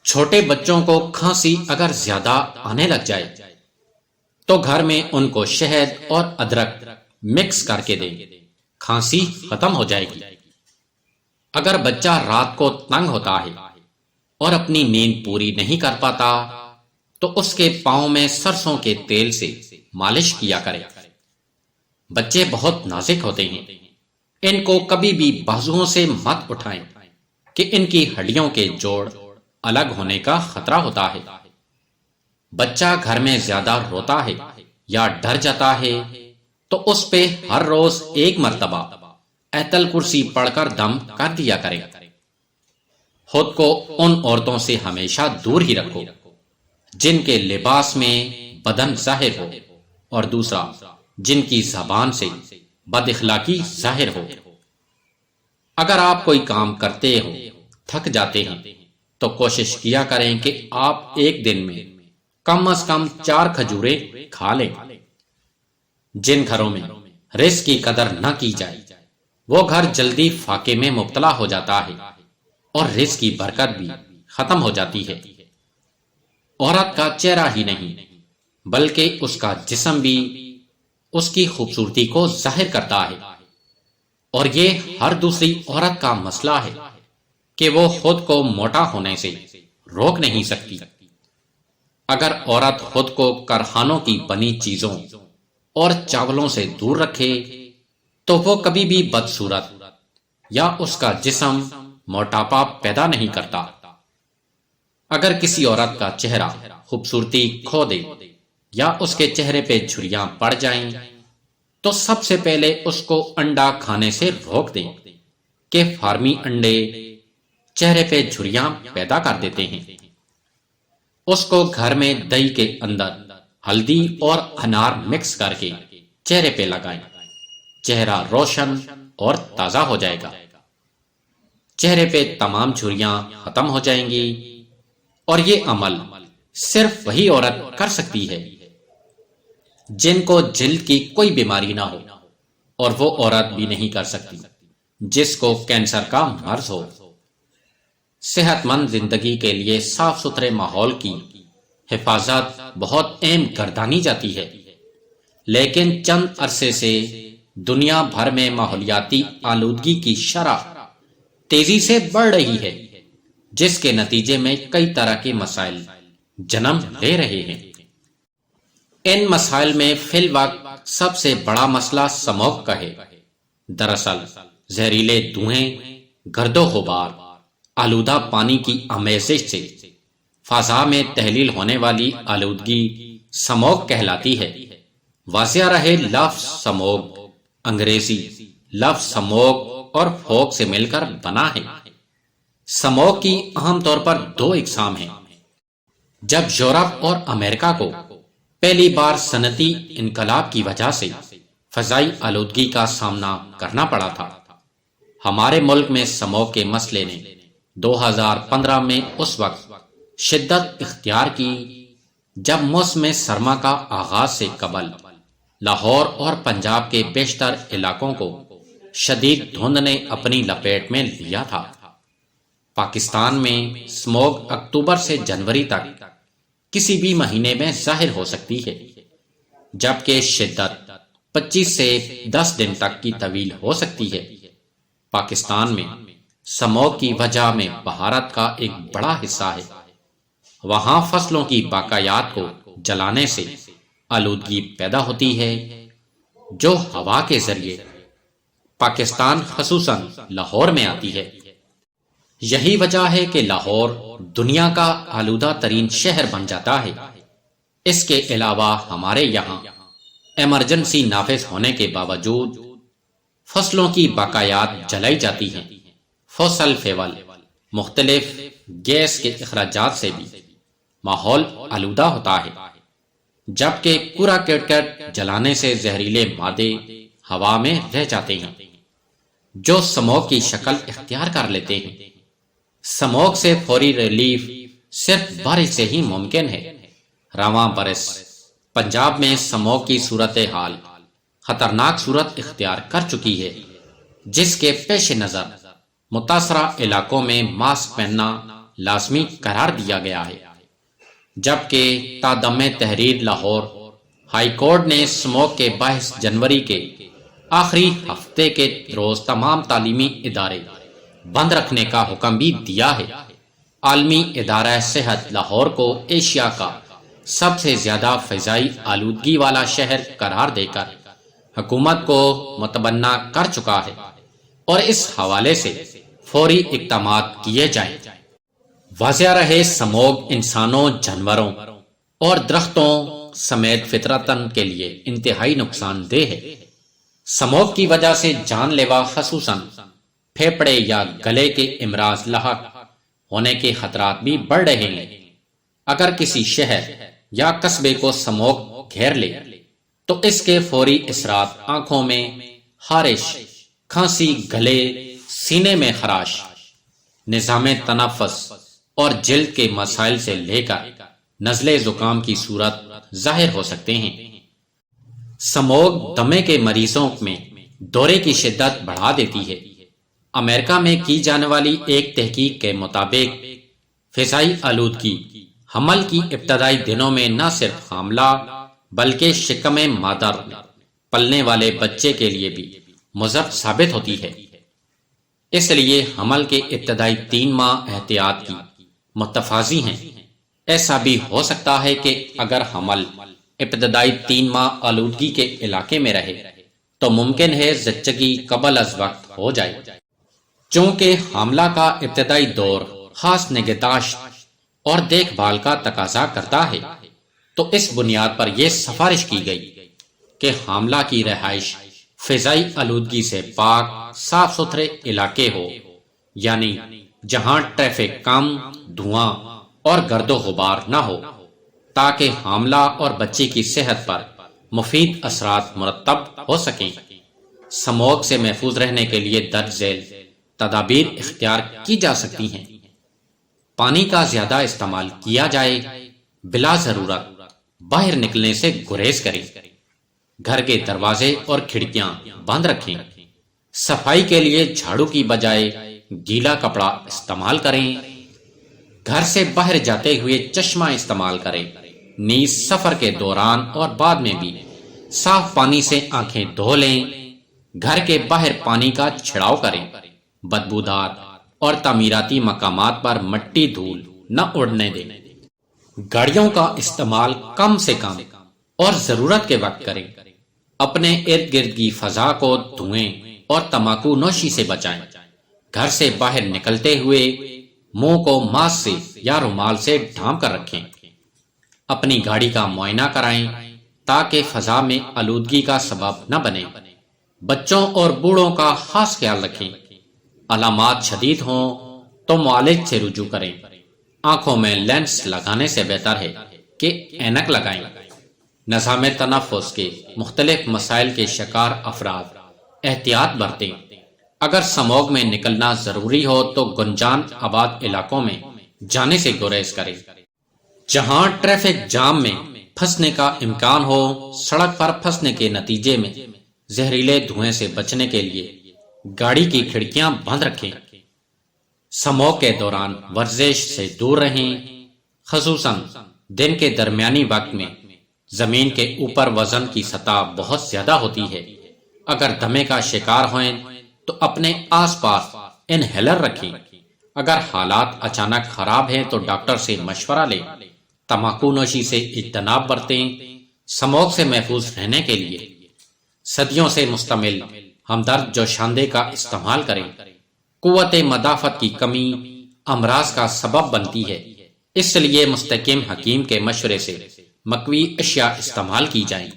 چھوٹے بچوں کو کھانسی اگر زیادہ آنے لگ جائے تو گھر میں ان کو شہد اور ادرک مکس کر کے دیں، کھانسی ختم ہو جائے گی۔ اگر بچہ رات کو تنگ ہوتا ہے اور اپنی نیند پوری نہیں کر پاتا تو اس کے پاؤں میں سرسوں کے تیل سے مالش کیا کرے۔ بچے بہت نازک ہوتے ہیں، ان کو کبھی بھی بازوؤں سے مت اٹھائیں کہ ان کی ہڈیوں کے جوڑ الگ ہونے کا خطرہ ہوتا ہے۔ بچہ گھر میں زیادہ روتا ہے یا ڈر جاتا ہے تو اس پہ ہر روز 1 مرتبہ آیت الکرسی پڑھ کر دم کر دیا کریں۔ خود کو ان عورتوں سے ہمیشہ دور ہی رکھو جن کے لباس میں بدن ظاہر ہو، اور دوسرا جن کی زبان سے بد اخلاقی ظاہر ہو۔ اگر آپ کوئی کام کرتے ہو تھک جاتے ہیں تو کوشش کیا کریں کہ آپ ایک دن میں کم از کم 4 کھجوریں کھا لیں۔ جن گھروں میں رزق کی قدر نہ کی جائے وہ گھر جلدی فاقے میں مبتلا ہو جاتا ہے اور رزق کی برکت بھی ختم ہو جاتی ہے۔ عورت کا چہرہ ہی نہیں بلکہ اس کا جسم بھی اس کی خوبصورتی کو ظاہر کرتا ہے، اور یہ ہر دوسری عورت کا مسئلہ ہے کہ وہ خود کو موٹا ہونے سے روک نہیں سکتی۔ اگر عورت خود کو کارخانوں کی بنی چیزوں اور چاولوں سے دور رکھے تو وہ کبھی بھی بدصورت یا اس کا جسم موٹاپا پیدا نہیں کرتا۔ اگر کسی عورت کا چہرہ خوبصورتی کھو دے یا اس کے چہرے پہ جھریاں پڑ جائیں تو سب سے پہلے اس کو انڈا کھانے سے روک دیں کہ فارمی انڈے چہرے پہ جھریاں پیدا کر دیتے ہیں۔ اس کو گھر میں دہی کے اندر ہلدی اور انار مکس کر کے چہرے پہ لگائیں، چہرہ روشن اور تازہ ہو جائے گا، چہرے پہ تمام جھریاں ختم ہو جائیں گی۔ اور یہ عمل صرف وہی عورت کر سکتی ہے جن کو جلد کی کوئی بیماری نہ ہو، اور وہ عورت بھی نہیں کر سکتی جس کو کینسر کا مرض ہو۔ صحت مند زندگی کے لیے صاف ستھرے ماحول کی حفاظت بہت اہم گردانی جاتی ہے، لیکن چند عرصے سے دنیا بھر میں ماحولیاتی آلودگی کی شرح تیزی سے بڑھ رہی ہے، جس کے نتیجے میں کئی طرح کے مسائل جنم لے رہے ہیں۔ ان مسائل میں فی الوقت سب سے بڑا مسئلہ سموگ کا ہے۔ دراصل زہریلے دھوئیں، گرد و غبار، آلودہ پانی کی آمیزش سے فضا میں تحلیل ہونے والی آلودگی سموگ کہلاتی ہے۔ واضح رہے لفظ سموگ انگریزی لفظ سموگ اور فوگ سے مل کر بنا ہے۔ سموگ کی عام طور پر 2 اقسام ہیں۔ جب یورپ اور امریکہ کو پہلی بار صنعتی انقلاب کی وجہ سے فضائی آلودگی کا سامنا کرنا پڑا تھا، ہمارے ملک میں سموگ کے مسئلے نے 2015 میں اس وقت شدت اختیار کی جب موسم سرما کا آغاز سے قبل لاہور اور پنجاب کے بیشتر علاقوں کو شدید دھند نے اپنی لپیٹ میں لیا تھا۔ پاکستان میں سموگ اکتوبر سے جنوری تک کسی بھی مہینے میں ظاہر ہو سکتی ہے، جبکہ شدت 25 سے 10 دن تک کی طویل ہو سکتی ہے۔ پاکستان میں سموگ کی وجہ میں بہارت کا ایک بڑا حصہ ہے۔ وہاں فصلوں کی باقیات کو جلانے سے آلودگی پیدا ہوتی ہے جو ہوا کے ذریعے پاکستان خصوصاً لاہور میں آتی ہے۔ یہی وجہ ہے کہ لاہور دنیا کا آلودہ ترین شہر بن جاتا ہے۔ اس کے علاوہ ہمارے یہاں ایمرجنسی نافذ ہونے کے باوجود فصلوں کی باقیات جلائی جاتی ہیں۔ فوسل فیول مختلف گیس کے اخراجات سے بھی ماحول آلودہ ہوتا ہے، جبکہ کوڑا کرکٹ جلانے سے زہریلے مادے ہوا میں رہ جاتے ہیں جو سموگ کی شکل اختیار کر لیتے ہیں۔ سموگ سے فوری ریلیف صرف بارش سے ہی ممکن ہے۔ رواں برس پنجاب میں سموگ کی صورتحال خطرناک صورت اختیار کر چکی ہے، جس کے پیش نظر متاثرہ علاقوں میں ماسک پہننا لازمی قرار دیا گیا ہے، جبکہ تا دم تحریر لاہور ہائی کورٹ نے اسموک کے 22 جنوری کے آخری ہفتے کے روز تمام تعلیمی ادارے بند رکھنے کا حکم بھی دیا ہے۔ عالمی ادارہ صحت لاہور کو ایشیا کا سب سے زیادہ فضائی آلودگی والا شہر قرار دے کر حکومت کو متبنہ کر چکا ہے اور اس حوالے سے فوری اقدامات کیے جائیں۔ واضح رہے سموگ انسانوں، جانوروں اور درختوں سمیت فطرتاً کے لیے انتہائی نقصان دہ ہے۔ سموگ کی وجہ سے جان لیوا خصوصاً پھیپھڑے یا گلے کے امراض لاحق ہونے کے خطرات بھی بڑھ رہے ہیں۔ اگر کسی شہر یا قصبے کو سموگ گھیر لے تو اس کے فوری اثرات آنکھوں میں خارش، کھانسی، گلے، سینے میں خراش، نظام تنفس اور جلد کے مسائل سے لے کر نزلے زکام کی صورت ظاہر ہو سکتے ہیں۔ سموگ دمے کے مریضوں میں دورے کی شدت بڑھا دیتی ہے۔ امریکہ میں کی جانے والی ایک تحقیق کے مطابق فضائی آلودگی حمل کی ابتدائی دنوں میں نہ صرف حاملہ بلکہ شکم مادر پلنے والے بچے کے لیے بھی مضر ثابت ہوتی ہے۔ اس لیے حمل کے ابتدائی 3 ماہ احتیاط کی متفاضی ہیں۔ ایسا بھی ہو سکتا ہے کہ اگر حمل ابتدائی 3 ماہ آلودگی کے علاقے میں رہے تو ممکن ہے زچگی قبل از وقت ہو جائے۔ چونکہ حاملہ کا ابتدائی دور خاص نگہداشت اور دیکھ بھال کا تقاضا کرتا ہے، تو اس بنیاد پر یہ سفارش کی گئی کہ حاملہ کی رہائش فضائی آلودگی سے پاک صاف ستھرے علاقے ہو، یعنی جہاں ٹریفک کم، دھواں اور گرد و غبار نہ ہو، تاکہ حاملہ اور بچے کی صحت پر مفید اثرات مرتب ہو سکیں۔ سموگ سے محفوظ رہنے کے لیے درج ذیل تدابیر اختیار کی جا سکتی ہیں۔ پانی کا زیادہ استعمال کیا جائے، بلا ضرورت باہر نکلنے سے گریز کریں، گھر کے دروازے اور کھڑکیاں بند رکھیں، صفائی کے لیے جھاڑو کی بجائے گیلا کپڑا استعمال کریں، گھر سے باہر جاتے ہوئے چشمہ استعمال کریں، نیز سفر کے دوران اور بعد میں بھی صاف پانی سے آنکھیں دھو لیں، گھر کے باہر پانی کا چھڑاؤ کریں، بدبودار اور تعمیراتی مقامات پر مٹی دھول نہ اڑنے دیں، گاڑیوں کا استعمال کم سے کم اور ضرورت کے وقت کریں، اپنے ارد گرد کی فضا کو دھوئیں اور تمباکو نوشی سے بچائیں، گھر سے باہر نکلتے ہوئے منہ کو ماسک سے یا رومال سے ڈھانپ کر رکھیں، اپنی گاڑی کا معائنہ کرائیں تاکہ فضا میں آلودگی کا سبب نہ بنے، بچوں اور بوڑھوں کا خاص خیال رکھیں، علامات شدید ہوں تو معالج سے رجوع کریں، آنکھوں میں لینس لگانے سے بہتر ہے کہ اینک لگائیں۔ نظام تنفس کے مختلف مسائل کے شکار افراد احتیاط برتیں، اگر سموگ میں نکلنا ضروری ہو تو گنجان آباد علاقوں میں جانے سے گریز کریں۔ جہاں ٹریفک جام میں پھنسنے کا امکان ہو، سڑک پر پھنسنے کے نتیجے میں زہریلے دھوئیں سے بچنے کے لیے گاڑی کی کھڑکیاں بند رکھیں۔ سموگ کے دوران ورزش سے دور رہیں، خصوصاً دن کے درمیانی وقت میں زمین کے اوپر وزن کی سطح بہت زیادہ ہوتی ہے۔ اگر دمے کا شکار ہوئیں تو اپنے آس پاس انہیلر رکھیں، اگر حالات اچانک خراب ہیں تو ڈاکٹر سے مشورہ لیں، تمباکو نوشی سے اجتناب برتیں۔ سموگ سے محفوظ رہنے کے لیے صدیوں سے مستعمل ہمدرد جوشاندے کا استعمال کریں۔ قوت مدافعت کی کمی امراض کا سبب بنتی ہے، اس لیے مستحکم حکیم کے مشورے سے مقوی اشیاء استعمال کی جائیں۔